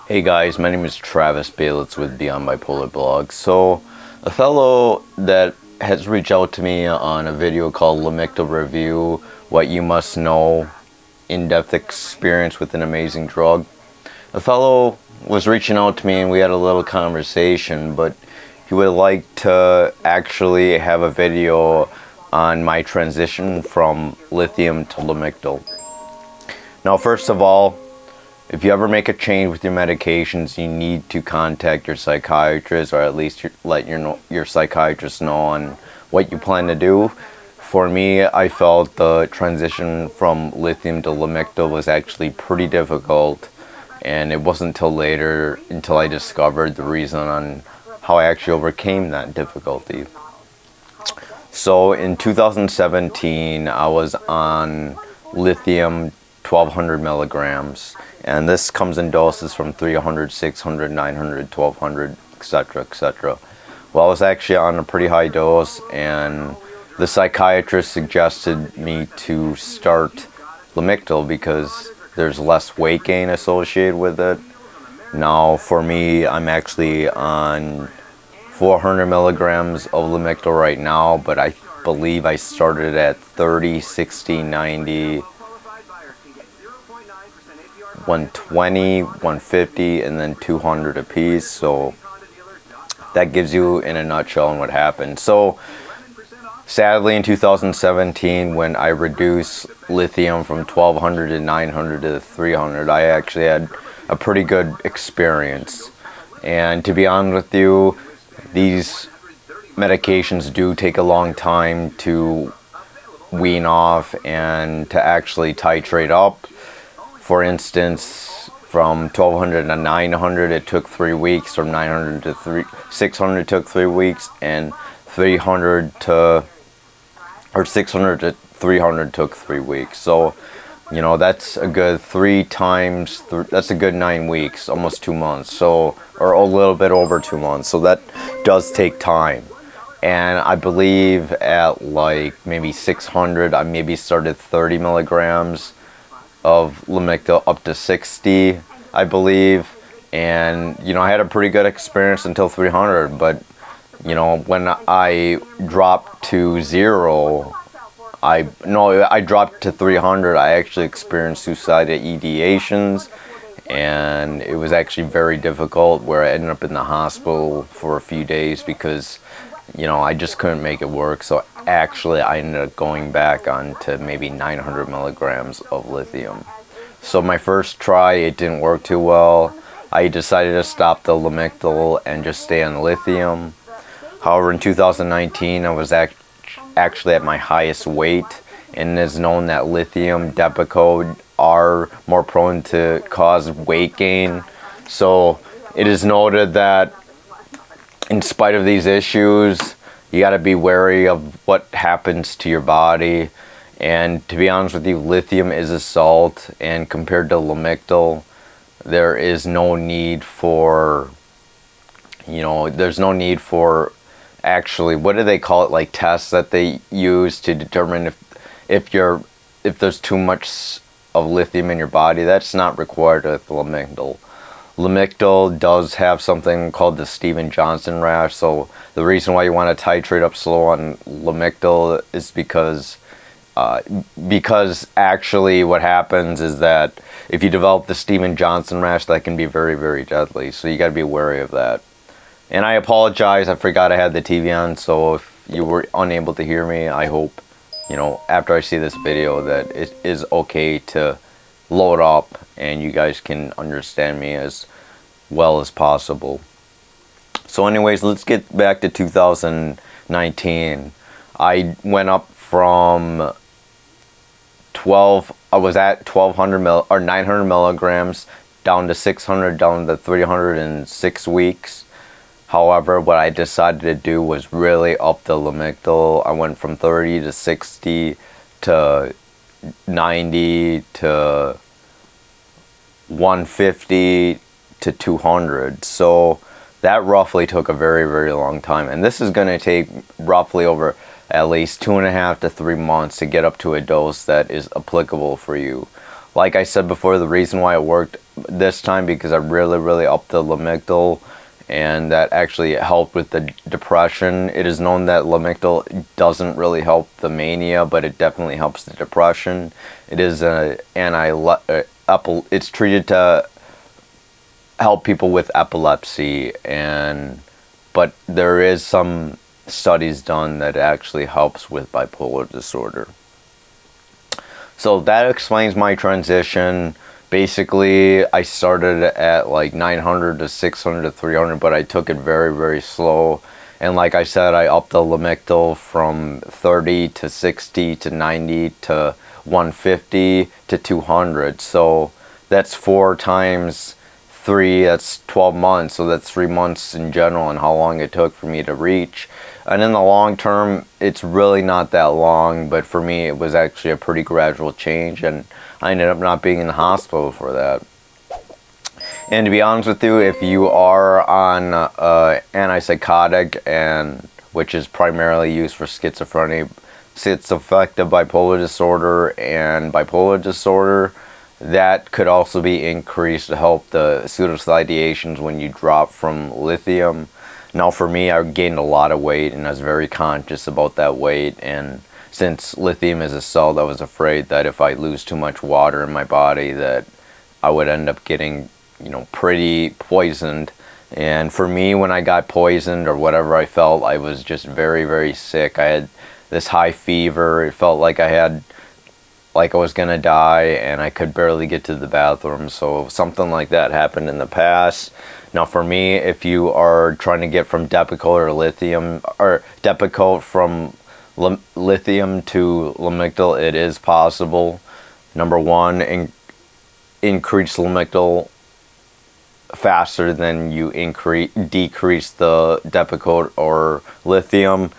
Hey guys, my name is Travis Balitz with Beyond Bipolar blog. So, a fellow that has reached out to me on a video called Lamictal Review, What You Must Know, In-Depth Experience with an Amazing Drug. A fellow was reaching out to me and we had a little conversation, but he would like to actually have a video on my transition from lithium to Lamictal. Now, first of all, if you ever make a change with your medications, you need to contact your psychiatrist, or at least let your psychiatrist know on what you plan to do. For me, I felt the transition from lithium to Lamictal was actually pretty difficult, and it wasn't until later until I discovered the reason on how I actually overcame that difficulty. So in 2017, I was on lithium 1200 milligrams. And this comes in doses from 300, 600, 900, 1200, etc., etc. Well, I was actually on a pretty high dose, and the psychiatrist suggested me to start Lamictal because there's less weight gain associated with it. Now, for me, I'm actually on 400 milligrams of Lamictal right now, but I believe I started at 30, 60, 90, 120, 150, and then 200 a piece. So that gives you in a nutshell on what happened. So sadly, in 2017, when I reduced lithium from 1200 to 900 to 300, I actually had a pretty good experience. And to be honest with you, these medications do take a long time to wean off and to actually titrate up. For instance, from 1200 to 900 it took 3 weeks, from 900 to 600 took 3 weeks, and 600 to 300 took 3 weeks. So, you know, that's a good that's a good 9 weeks, almost 2 months. So, or a little bit over 2 months. So that does take time. And I believe at like maybe 600, I maybe started 30 milligrams of Lamictal up to 60, I believe, and you know, I had a pretty good experience until 300. But you know, when I dropped to zero, I dropped to 300, I actually experienced suicidal ideations, and it was actually very difficult, where I ended up in the hospital for a few days because, you know, I just couldn't make it work. So actually I ended up going back on to maybe 900 milligrams of lithium. So my first try, it didn't work too well. I decided to stop the Lamictal and just stay on lithium. However, in 2019, I was actually at my highest weight, and it is known that lithium depakote are more prone to cause weight gain. So it is noted that in spite of these issues, you got to be wary of what happens to your body. And to be honest with you, lithium is a salt, and compared to Lamictal, there is no need for, you know, there's no need for actually, what do they call it, like tests that they use to determine if there's too much of lithium in your body. That's not required with Lamictal. Lamictal does have something called the Steven Johnson rash. So the reason why you want to titrate up slow on Lamictal is because actually what happens is that if you develop the Steven Johnson rash, that can be very, very deadly. So you got to be wary of that. And I apologize, I forgot I had the TV on. So if you were unable to hear me, I hope, you know, after I see this video that it is okay to load up and you guys can understand me as well as possible. So anyways, let's get back to 2019. I went up from I was at 900 milligrams down to 600, down to 300 in 6 weeks. However, what I decided to do was really up the Lamictal. I went from 30 to 60 to 90 to 150 to 200. So that roughly took a very, very long time. And this is going to take roughly over at least 2.5 to 3 months to get up to a dose that is applicable for you. like I said before, the reason why it worked this time, because I really upped the Lamictal, and that actually helped with the depression. It is known that Lamictal doesn't really help the mania, but it definitely helps the depression. It is it's treated to help people with epilepsy, but there is some studies done that actually helps with bipolar disorder. So that explains my transition. Basically, I started at like 900 to 600 to 300, but I took it very slow. And like I said, I upped the Lamictal from 30 to 60 to 90 to 150 to 200. So that's 4 times 3, that's 12 months. So that's 3 months in general, and how long it took for me to reach. And in the long term, it's really not that long, but for me, it was actually a pretty gradual change, and I ended up not being in the hospital for that. And to be honest with you, if you are on antipsychotic, and which is primarily used for schizophrenia, schizoaffective bipolar disorder, and bipolar disorder, that could also be increased to help the pseudoscideations when you drop from lithium. Now for me, I gained a lot of weight, and I was very conscious about that weight, and since lithium is a salt, I was afraid that if I lose too much water in my body that I would end up getting, pretty poisoned. And for me, when I got poisoned or whatever I felt, I was just very sick. I had this high fever. It felt like I was gonna die, and I could barely get to the bathroom. So something like that happened in the past. Now for me, if you are trying to get from Depakote or lithium, or Depakote from lithium to Lamictal, it is possible. Number one, increase Lamictal faster than you decrease the Depakote or lithium.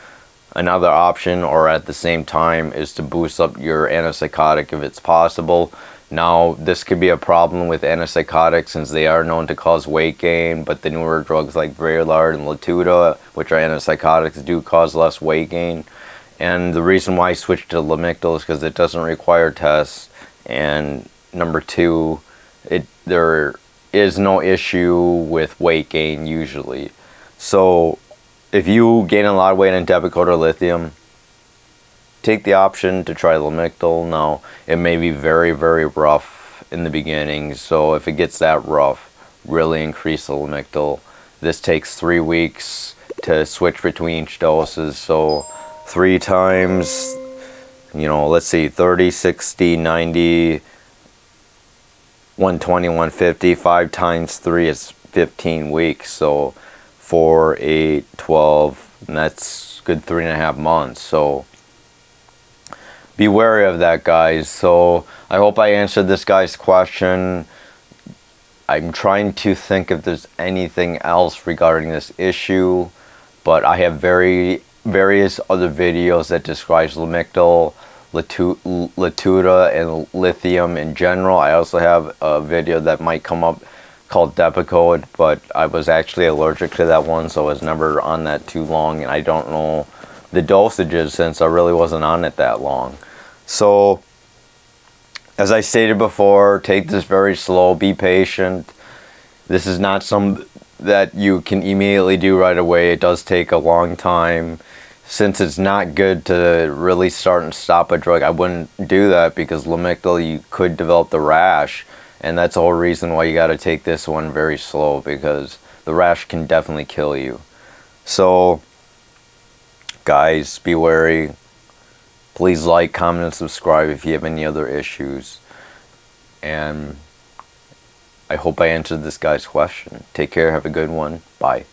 Another option, or at the same time, is to boost up your antipsychotic if it's possible. Now, this could be a problem with antipsychotics since they are known to cause weight gain, but the newer drugs like Bipolar and Lithium, which are antipsychotics, do cause less weight gain. And the reason why I switched to Lamictal is because it doesn't require tests, and number 2, there is no issue with weight gain usually. So if you gain a lot of weight in Depakote or lithium, take the option to try Lamictal. Now, it may be very rough in the beginning, so if it gets that rough, really increase the Lamictal. This takes 3 weeks to switch between each doses, so 3 times, let's see, 30, 60, 90, 120, 150, 5 times 3 is 15 weeks, so 4, 8, 12, and that's good 3.5 months. So be wary of that, guys. So I hope I answered this guy's question. I'm trying to think if there's anything else regarding this issue, but I have various other videos that describes Lamictal, Latuda, and lithium in general. I also have a video that might come up called Depakote, but I was actually allergic to that one, so I was never on that too long, and I don't know the dosages since I really wasn't on it that long. So as I stated before, take this very slow, be patient. This is not something that you can immediately do right away. It does take a long time. Since it's not good to really start and stop a drug, I wouldn't do that, because Lamictal, you could develop the rash. And that's the whole reason why you got to take this one very slow, because the rash can definitely kill you. So, guys, be wary. Please like, comment, and subscribe if you have any other issues. And I hope I answered this guy's question. Take care. Have a good one. Bye.